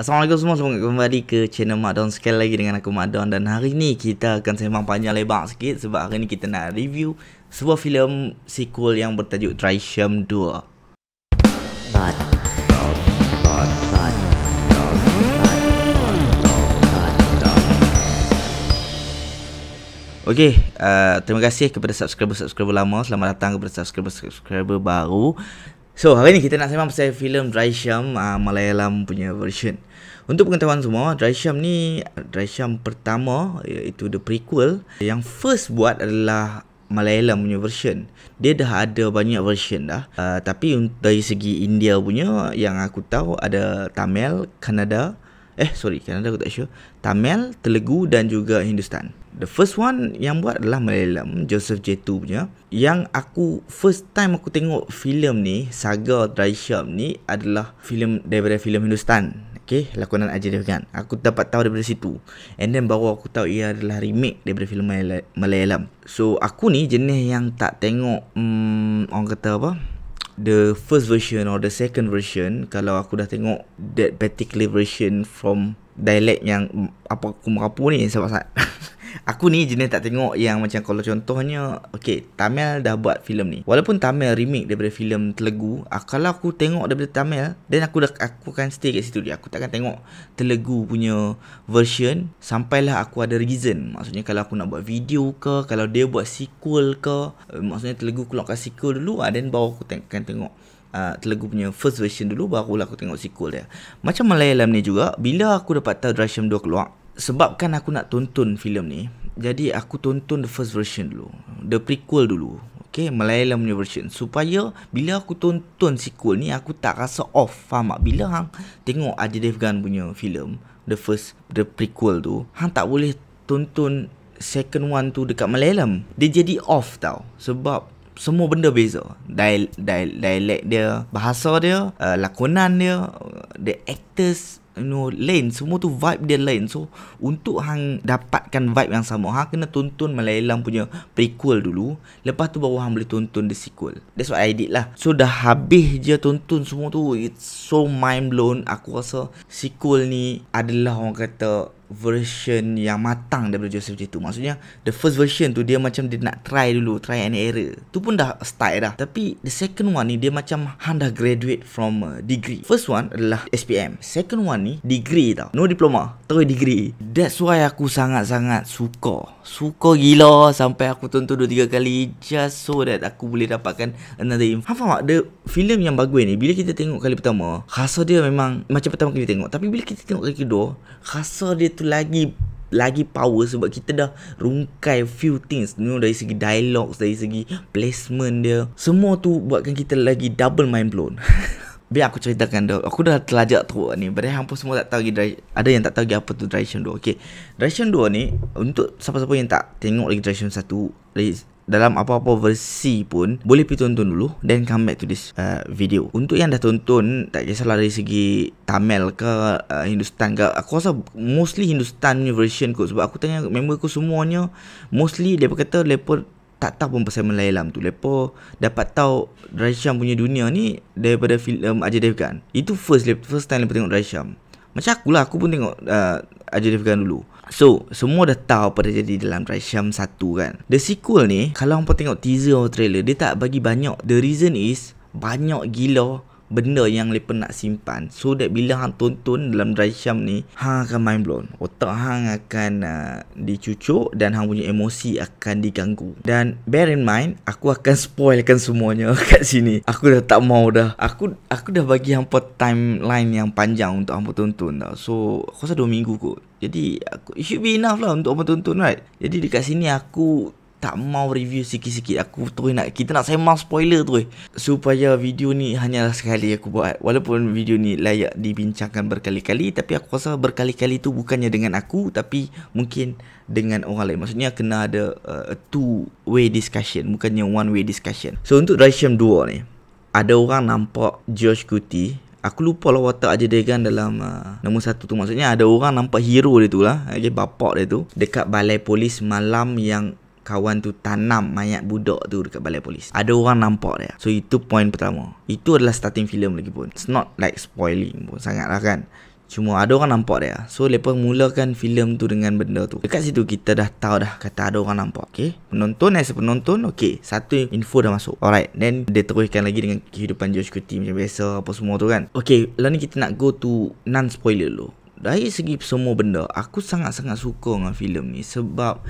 Assalamualaikum semua, selamat kembali ke channel Mak Don. Sekali lagi dengan aku Mak Don. Dan hari ni kita akan sembang panjang lebar sikit, sebab hari ni kita nak review sebuah filem sequel yang bertajuk Drysham 2. Okey, terima kasih kepada subscriber lama. Selamat datang kepada subscriber baru. So, hari ni kita nak sembang pasal filem Drysham Malayalam punya version. Untuk pengetahuan semua, Drysham ni Drysham pertama, iaitu the prequel. Yang first buat adalah Malayalam punya version. Dia dah ada banyak version dah. Tapi dari segi India punya, yang aku tahu ada Tamil, Kannada aku tak sure. Tamil, Telugu dan juga Hindustan. The first one yang buat adalah Malayalam, Joseph J2 punya. Yang aku first time aku tengok filem ni, saga Drysham ni adalah daripada filem Hindustan. Okay, lakonan Ajay Devgan. Aku dapat tahu daripada situ. And then baru aku tahu ia adalah remake daripada filem Malayalam. So aku ni jenis yang tak tengok orang kata apa, the first version or the second version. Kalau aku dah tengok that particular version from dialect yang apa aku ni, sebab aku ni jenis tak tengok yang macam, kalau contohnya Tamil dah buat filem ni, walaupun Tamil remake daripada filem Telugu, kalau aku tengok daripada Tamil, then aku akan stay kat situ dia. Aku takkan tengok Telugu punya version sampailah aku ada reason. Maksudnya kalau aku nak buat video ke, kalau dia buat sequel ke, maksudnya Telugu keluarkan sequel dulu, then baru aku akan tengok Telugu punya first version dulu, barulah aku tengok sequel dia. Macam Malayalam ni juga, bila aku dapat tahu Drysham 2 keluar, sebabkan aku nak tonton filem ni, jadi aku tonton the first version dulu, the prequel dulu. Malayalam punya version, supaya bila aku tonton sequel ni, aku tak rasa off. Faham tak? Bila hang tengok Ajay Devgan punya filem, the prequel tu, hang tak boleh tonton second one tu dekat Malayalam. Dia jadi off tau. Sebab semua benda beza. Dialect dia, bahasa dia, lakonan dia, the actors, lain. Semua tu vibe dia lain. So untuk hang dapatkan vibe yang sama, hang kena tonton Malayalam punya prequel dulu, lepas tu baru hang boleh tonton the sequel. That's what I did lah. So dah habis je tonton semua tu, it's so mind blown. Aku rasa sequel ni adalah orang kata version yang matang daripada Joseph J2. Maksudnya the first version tu dia macam dia nak try dulu, try and error. Tu pun dah start dah. Tapi the second one ni dia macam hang dah graduate from degree. First one adalah SPM. Second one ni degree tau. No diploma, terus degree. That's why aku sangat-sangat suka gila sampai aku tonton 2-3 kali just so that aku boleh dapatkan another info. Faham tak? The filem yang bagus ni, bila kita tengok kali pertama, rasa dia memang macam pertama kali tengok. Tapi bila kita tengok kali kedua, rasa dia tu lagi power, sebab kita dah rungkai few things, dari segi dialogue, dari segi placement dia, semua tu buatkan kita lagi double mind blown. Biar aku ceritakan dah. Aku dah terlajak teruk ni. Padahal hampa semua tak tahu lagi, ada yang tak tahu lagi apa tu Drysham 2. Drysham 2 ni, untuk siapa-siapa yang tak tengok lagi Drysham 1, dalam apa-apa versi pun, boleh pergi tonton dulu, then come back to this video. Untuk yang dah tonton, tak kisahlah dari segi Tamil ke Hindustan ke, aku rasa mostly Hindustan punya version kot. Sebab aku tanya member aku semuanya, mostly mereka kata mereka tak tahu pun pasal Malayalam tu. Mereka dapat tahu Drysham punya dunia ni daripada filem Ajay Devgan. Itu first time mereka tengok Drysham. Macam akulah, aku pun tengok Ajay Devgan dulu. So, semua dah tahu apa dah jadi dalam Drysham 1 kan. The sequel ni, kalau hampa tengok teaser atau trailer, dia tak bagi banyak. The reason is, banyak gila benda yang mereka nak simpan, so that bila hang tonton dalam Drysham ni, hang akan mind blown. Otak hang akan dicucuk dan hang punya emosi akan diganggu. Dan bear in mind, aku akan spoilkan semuanya kat sini. Aku dah tak mau dah. Aku dah bagi hampa timeline yang panjang untuk hampa tonton dah. So aku rasa 2 minggu kot. Jadi it should be enough lah untuk hampa tonton, right? Jadi dekat sini aku tak mau review sikit-sikit. Aku terus kita nak sembang spoiler tu supaya video ni hanyalah sekali aku buat. Walaupun video ni layak dibincangkan berkali-kali, tapi aku rasa berkali-kali tu bukannya dengan aku, tapi mungkin dengan orang lain. Maksudnya kena ada a two-way discussion, bukannya one-way discussion. So untuk Drysham 2 ni, ada orang nampak George Kuti. Aku lupa lah watak Ajay Devgan dalam nombor 1 tu. Maksudnya ada orang nampak hero dia tu lah, bapak dia tu, dekat balai polis malam yang kawan tu tanam mayat budak tu dekat balai polis. Ada orang nampak dia. So itu point pertama. Itu adalah starting film lagi pun. It's not like spoiling pun sangat lah kan. Cuma ada orang nampak dia. So lepas mulakan filem tu dengan benda tu. Dekat situ kita dah tahu dah kata ada orang nampak. Okay, penonton as a penonton, okay, satu info dah masuk. Alright, then dia teruskan lagi dengan kehidupan George Clooney macam biasa apa semua tu kan. Okay, lah ni kita nak go to non spoiler dulu. Dari segi semua benda, aku sangat-sangat suka dengan filem ni sebab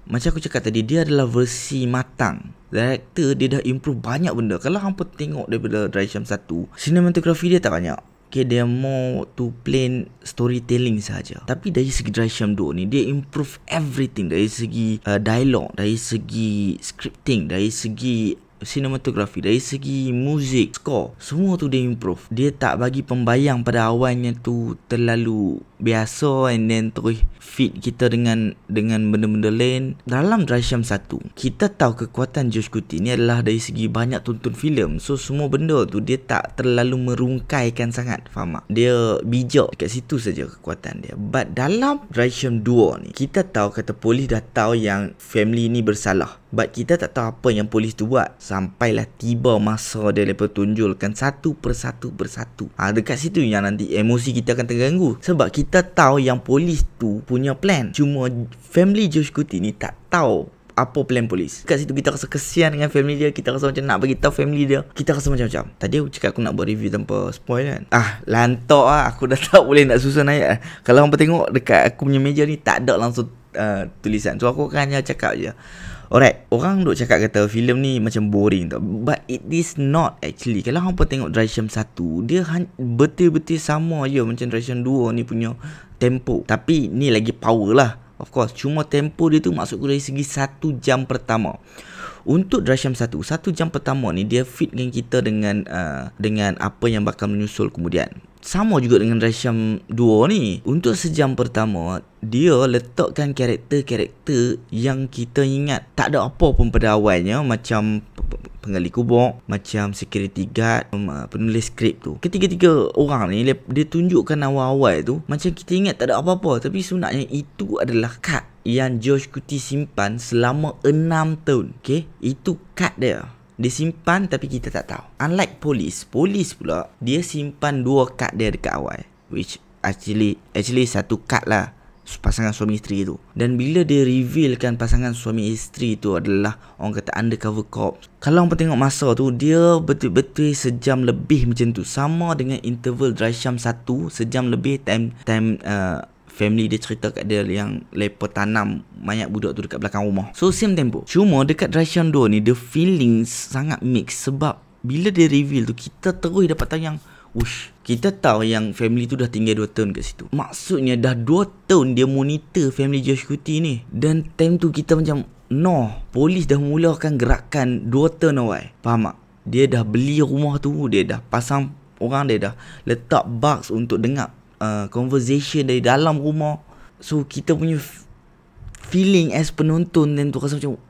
macam aku cakap tadi, dia adalah versi matang. Director dia dah improve banyak benda. Kalau hampa tengok daripada Drysham 1, cinematography dia tak banyak. Okay, dia more to plain storytelling saja. Tapi dari segi Drysham 2 ni, dia improve everything. Dari segi dialog, dari segi scripting, dari segi cinematography, dari segi muzik, score, semua tu dia improve. Dia tak bagi pembayang pada awalnya tu terlalu biasa and then terus fit kita dengan benda-benda lain. Dalam Drysham 1, kita tahu kekuatan George Clooney ni adalah dari segi banyak tonton filem. So semua benda tu dia tak terlalu merungkaikan sangat, faham tak? Dia bijak dekat situ saja kekuatan dia. But dalam Drysham 2 ni, kita tahu kata polis dah tahu yang family ni bersalah. But kita tak tahu apa yang polis tu buat. Sampailah tiba masa dia lepas tunjulkan satu persatu. Dekat situ yang nanti emosi kita akan terganggu. Sebab kita tahu yang polis tu punya plan. Cuma family George Clooney ni tak tahu apa plan polis. Kat situ kita rasa kesian dengan family dia. Kita rasa macam nak bagi tahu family dia. Kita rasa macam-macam. Tadi aku cakap aku nak buat review tanpa spoil kan. Lantak lah. Aku dah tak boleh nak susun ayat. Kalau hampa tengok dekat aku punya meja ni, tak ada langsung tulisan. So aku akan hanya cakap je. Alright, orang duk cakap kata filem ni macam boring tau. But it is not actually. Kalau hampa tengok Drysham 1, dia betul-betul sama je macam Drysham 2 ni punya tempo. Tapi ni lagi power lah, of course. Cuma tempo dia tu maksudku dari segi 1 jam pertama. Untuk Drysham 1 jam pertama ni dia fit dengan kita dengan apa yang bakal menyusul kemudian. Sama juga dengan Drysham 2 ni. Untuk sejam pertama, dia letakkan karakter-karakter yang kita ingat. Tak ada apa pun pada awalnya. Macam penggali kubur, macam security guard, penulis skrip tu. Ketiga-tiga orang ni dia tunjukkan awal-awal tu macam kita ingat tak ada apa-apa. Tapi sebenarnya itu adalah kad yang George Clooney simpan selama 6 tahun. Okay, itu kad dia. Dia simpan tapi kita tak tahu. Unlike polis pula dia simpan 2 kad dia dekat awal, which actually satu kad lah, pasangan suami isteri tu. Dan bila dia revealkan pasangan suami isteri tu adalah orang kata undercover cops, kalau orang tengok masa tu, dia betul-betul sejam lebih macam tu. Sama dengan interval Drysham 1, sejam lebih time family dia cerita kat dia yang lepa tanam mayat budak tu dekat belakang rumah. So same tempo. Cuma dekat Drysham 2 ni, the feeling sangat mix. Sebab bila dia reveal tu, kita terus dapat tahu yang kita tahu yang family tu dah tinggal 2 tahun kat situ. Maksudnya dah 2 tahun dia monitor family George Clooney ni. Dan time tu kita macam polis dah mulakan gerakan 2 tahun awal. Faham tak? Dia dah beli rumah tu, dia dah pasang orang, dia dah letak box untuk dengar conversation dari dalam rumah. So kita punya feeling as penonton dan tu rasa macam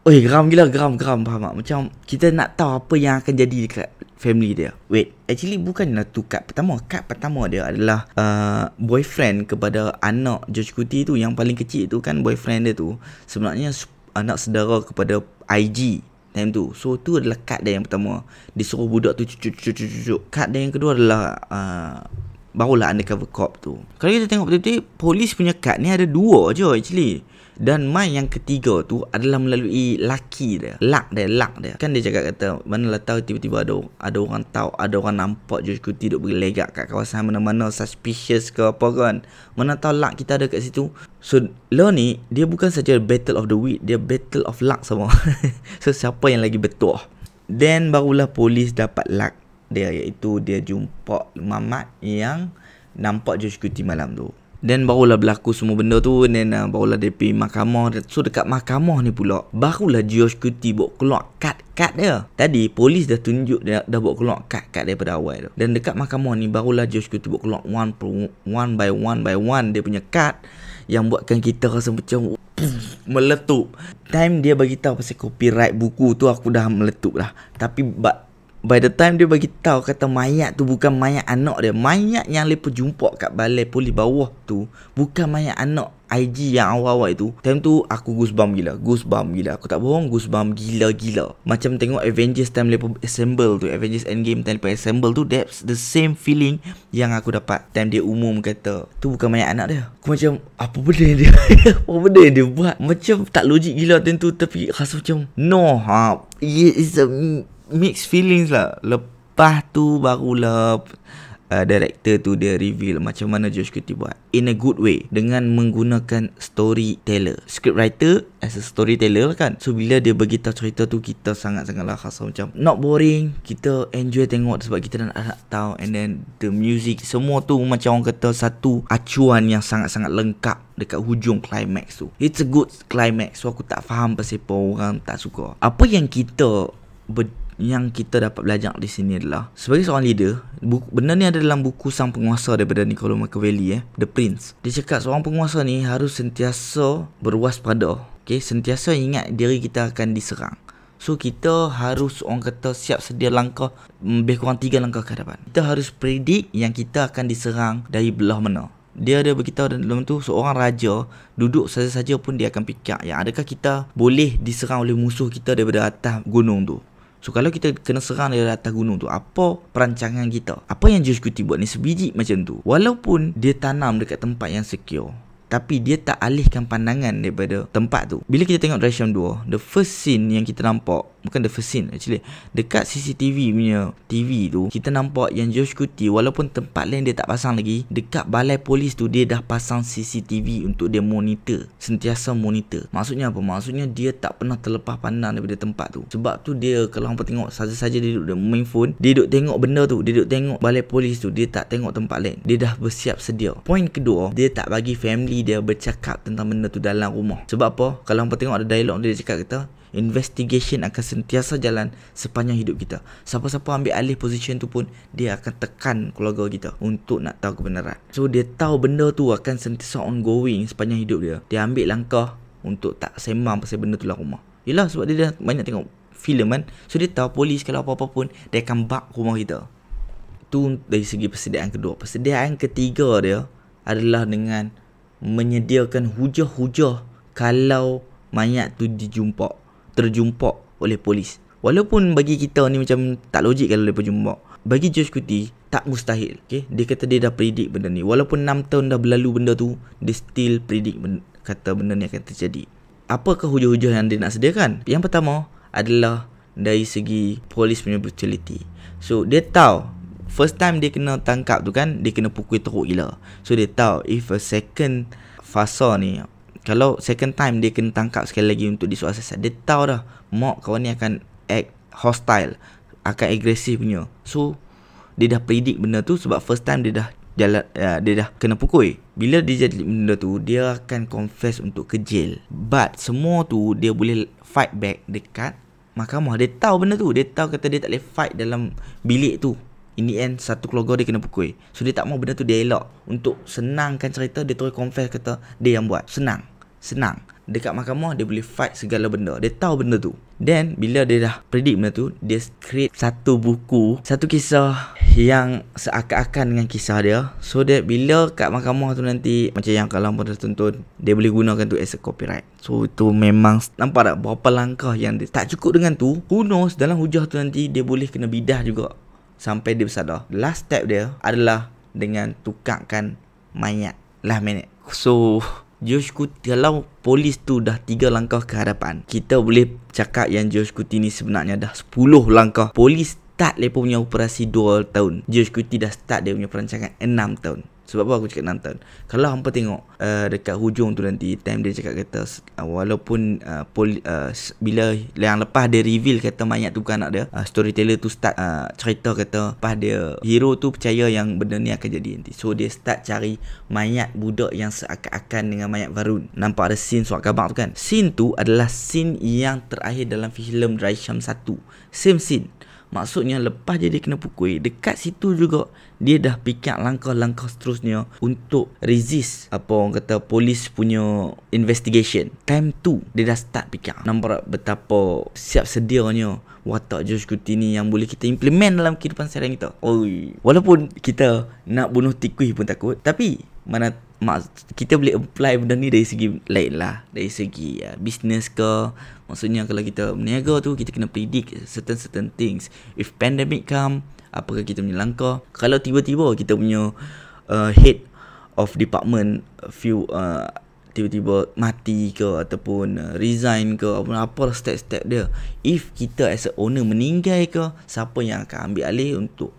geram gila, geram faham tak? Macam kita nak tahu apa yang akan jadi dekat family dia. Actually bukanlah tu kad pertama. Kad pertama dia adalah boyfriend kepada anak George Clooney tu, yang paling kecil tu kan. Boyfriend dia tu sebenarnya anak saudara kepada IG time tu. So tu adalah kad dia yang pertama. Dia suruh budak tu cucuk. Kad dia yang kedua adalah barulah undercover cop tu. Kalau kita tengok betul-betul, polis punya kad ni ada 2 je actually. Dan main yang ketiga tu adalah melalui lucky dia. Luck dia. Kan dia cakap kata, manalah tahu tiba-tiba ada orang tahu, ada orang nampak George Clooney duk berlegak kat kawasan mana-mana suspicious ke apa kan. Mana tahu luck kita ada kat situ. So lo ni dia bukan saja battle of the wit, dia battle of luck sama. So siapa yang lagi betul. Then barulah polis dapat luck dia, iaitu dia jumpa Mamat yang nampak George Clooney malam tu. Dan barulah berlaku semua benda tu. Dan barulah dia pergi mahkamah. So dekat mahkamah ni pula, barulah George Clooney bawa keluar kad dia. Tadi polis dah tunjuk, dia dah bawa keluar kad daripada awal tu. Dan dekat mahkamah ni barulah George Clooney bawa keluar one by one dia punya kad, yang buatkan kita rasa macam meletup. Time dia bagi tahu pasal copyright buku tu, aku dah meletup dah. Tapi by the time dia bagi tahu kata mayat tu bukan mayat anak dia, mayat yang lepas jumpa kat balai polis bawah tu bukan mayat anak IG yang awal-awal itu. Time tu aku goosebump gila. Aku tak bohong, goosebump gila-gila. Macam tengok Avengers time lepas assemble tu, Avengers Endgame time lepas assemble tu, that's the same feeling yang aku dapat time dia umum kata tu bukan mayat anak dia. Aku macam apa benda dia apa benda yang dia buat, macam tak logik gila time tu, tapi rasa macam no, it's a mixed feelings lah. Lepas tu barulah director tu dia reveal macam mana Josh Kuti buat in a good way dengan menggunakan storyteller, scriptwriter as a storyteller kan. So bila dia beritahu cerita tu, kita sangat-sangatlah rasa macam not boring, kita enjoy tengok sebab kita nak tahu. And then the music, semua tu macam orang kata satu acuan yang sangat-sangat lengkap dekat hujung climax tu. It's a good climax. So aku tak faham pasal apa orang tak suka. Apa yang kita dapat belajar di sini adalah sebagai seorang leader, benda ni ada dalam buku Sang Penguasa daripada Niccolo Machiavelli, The Prince. Dia cakap seorang penguasa ni harus sentiasa berwaspada, sentiasa ingat diri kita akan diserang. So kita harus orang kata siap sedia langkah lebih kurang 3 langkah ke hadapan. Kita harus predict yang kita akan diserang dari belah mana. Dia ada beritahu dalam tu, seorang raja duduk saja-saja pun dia akan fikir yang adakah kita boleh diserang oleh musuh kita daripada atas gunung tu. So kalau kita kena serang dari atas gunung tu, apa perancangan kita? Apa yang Josh Kuti buat ni sebiji macam tu. Walaupun dia tanam dekat tempat yang secure, tapi dia tak alihkan pandangan daripada tempat tu. Bila kita tengok Drishyam 2, the first scene yang kita nampak, bukan the first scene actually, dekat CCTV punya TV tu, kita nampak yang Josh Kuti walaupun tempat lain dia tak pasang lagi, dekat balai polis tu dia dah pasang CCTV untuk dia monitor, sentiasa monitor. Maksudnya apa? Maksudnya dia tak pernah terlepas pandang daripada tempat tu. Sebab tu dia kalau hampa tengok saja-saja dia duduk main phone, dia duduk tengok benda tu, dia duduk tengok balai polis tu, dia tak tengok tempat lain. Dia dah bersiap sedia. Point kedua, dia tak bagi family dia bercakap tentang benda tu dalam rumah. Sebab apa? Kalau hampa tengok ada dialog dia cakap kata investigation akan sentiasa jalan sepanjang hidup kita. Siapa-siapa ambil alih position tu pun dia akan tekan keluarga kita untuk nak tahu kebenaran. So dia tahu benda tu akan sentiasa ongoing sepanjang hidup dia. Dia ambil langkah untuk tak sembang pasal benda tu dalam rumah. Yelah, sebab dia dah banyak tengok filem kan. So dia tahu polis kalau apa-apa pun dia akan bak rumah kita. Tu dari segi persediaan kedua. Persediaan ketiga dia adalah dengan menyediakan hujah-hujah kalau mayat tu terjumpa oleh polis. Walaupun bagi kita ni macam tak logik kalau dia berjumpa, bagi Josh Kuti tak mustahil. Dia kata dia dah predict benda ni. Walaupun 6 tahun dah berlalu benda tu, dia still predict kata benda ni akan terjadi. Apakah hujah-hujah yang dia nak sediakan? Yang pertama adalah dari segi polis punya brutality. So dia tahu first time dia kena tangkap tu kan, dia kena pukul teruk gila. So dia tahu if a second fasa ni, kalau second time dia kena tangkap sekali lagi untuk disuruh asas, dia tahu dah mak kawan ni akan act hostile, akan agresif punya. So dia dah predict benda tu sebab first time dia dah kena pukul. Bila dia jadi benda tu, dia akan confess untuk ke jail. But semua tu dia boleh fight back dekat mahkamah. Dia tahu benda tu, dia tahu kata dia tak boleh fight dalam bilik tu. In the end, satu keluarga dia kena pukul. So dia tak mau benda tu dia elak. Untuk senangkan cerita, dia terus confess kata dia yang buat. Senang. Dekat mahkamah dia boleh fight segala benda. Dia tahu benda tu. Then bila dia dah predict benda tu, dia create satu buku, satu kisah yang seakan-akan dengan kisah dia. So dia bila kat mahkamah tu nanti, macam yang kalau hampa dah tonton, dia boleh gunakan tu as a copyright. So itu memang nampak tak berapa langkah yang dia tak cukup dengan tu. Who knows, dalam hujah tu nanti dia boleh kena bidah juga sampai dia bersadar. Last step dia adalah dengan tukarkan mayat last minute. So Josh Kuti, kalau polis tu dah 3 langkah ke hadapan, kita boleh cakap yang Josh Kuti ni sebenarnya dah 10 langkah. Polis start lepas punya operasi 2 tahun, Josh Kuti dah start dia punya perancangan 6 tahun. Sebab apa aku cakap 6 tahun? Kalau hampa tengok dekat hujung tu nanti, time dia cakap kata walaupun bila yang lepas dia reveal kata mayat tu bukan anak dia, storyteller tu start cerita kata lepas dia, hero tu percaya yang benda ni akan jadi nanti. So dia start cari mayat budak yang seakan-akan dengan mayat Varun. Nampak ada scene surat khabar tu kan? Scene tu adalah scene yang terakhir dalam filem Drishyam 1. Same scene. Maksudnya lepas dia kena pukul, dekat situ juga dia dah fikir langkah-langkah seterusnya untuk resist apa orang kata polis punya investigation. Time tu dia dah start fikir. Nampak betapa siap sedianya watak George Clooney ni yang boleh kita implement dalam kehidupan seharian kita. Walaupun kita nak bunuh tikus pun takut, tapi kita boleh apply benda ni dari segi lain lah, dari segi business ke. Maksudnya kalau kita berniaga tu, kita kena predict certain things. If pandemic come, apakah kita punya langkah? Kalau tiba-tiba kita punya head of department tiba-tiba mati ke ataupun resign ke, apa step-step dia, if kita as a owner meninggal ke, siapa yang akan ambil alih untuk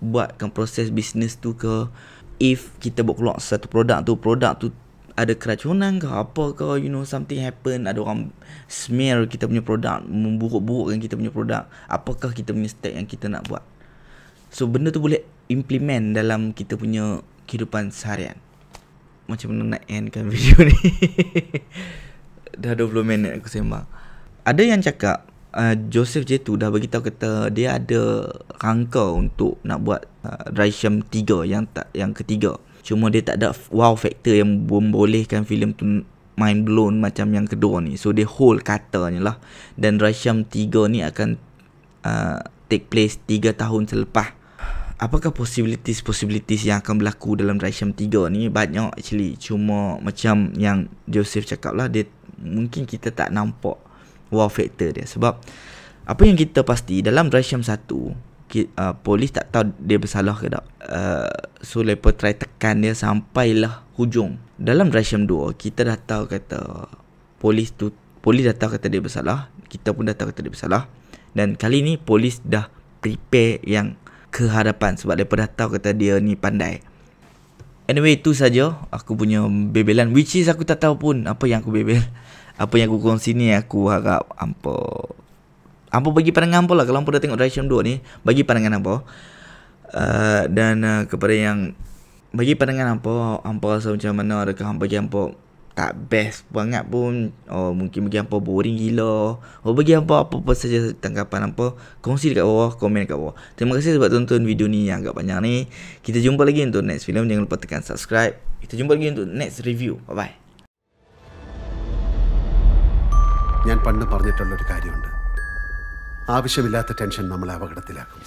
buatkan proses bisnes tu ke? If kita buat keluar satu produk tu ada keracunan ke apa ke, something happen, ada orang smear kita punya produk, memburuk-burukkan kita punya produk, apakah kita punya step yang kita nak buat? So benda tu boleh implement dalam kita punya kehidupan seharian. Macam mana nak endkan video ni? Dah 20 minit aku sembang. Ada yang cakap Joseph J2 dah bagi tahu kata dia ada rangka untuk nak buat Drysham 3 yang ketiga. Cuma dia tak ada wow factor yang membolehkan filem tu mind blown macam yang kedua ni. So dia hold katanya lah. Dan Drysham 3 ni akan take place 3 tahun selepas. Apakah possibilities yang akan berlaku dalam Drysham 3 ni? Banyak actually. Cuma macam yang Joseph cakap lah, dia mungkin kita tak nampak wow factor dia. Sebab apa yang kita pasti dalam Drysham 1, polis tak tahu dia bersalah ke tak. So mereka try tekan dia sampailah hujung. Dalam Drysham 2 kita dah tahu kata polis dah tahu kata dia bersalah, kita pun dah tahu kata dia bersalah. Dan kali ni polis dah prepare yang ke hadapan sebab mereka dah tahu kata dia ni pandai. Anyway, itu saja aku punya bebelan, which is aku tak tahu pun apa yang aku bebel. Apa yang aku kongsi ni, aku harap hampa bagi pandangan hampa lah. Kalau hampa dah tengok Drysham 2 ni, bagi pandangan hampa. Dan kepada yang bagi pandangan hampa rasa macam mana? Adakah hampa bagi hampa tak best banget pun, mungkin bagi hampa boring gila, bagi hampa apa-apa saja tanggapan hampa, kongsi dekat bawah, komen dekat bawah. Terima kasih sebab tonton video ni yang agak panjang ni. Kita jumpa lagi untuk next film. Jangan lupa tekan subscribe. Kita jumpa lagi untuk next review. Bye bye. ഞാൻ പണ്ട് പറഞ്ഞിട്ടുള്ളൊരു കാര്യമുണ്ട്, ആവശ്യമില്ലാത്ത ടെൻഷൻ നമ്മളെ അപകടത്തിലാക്കും.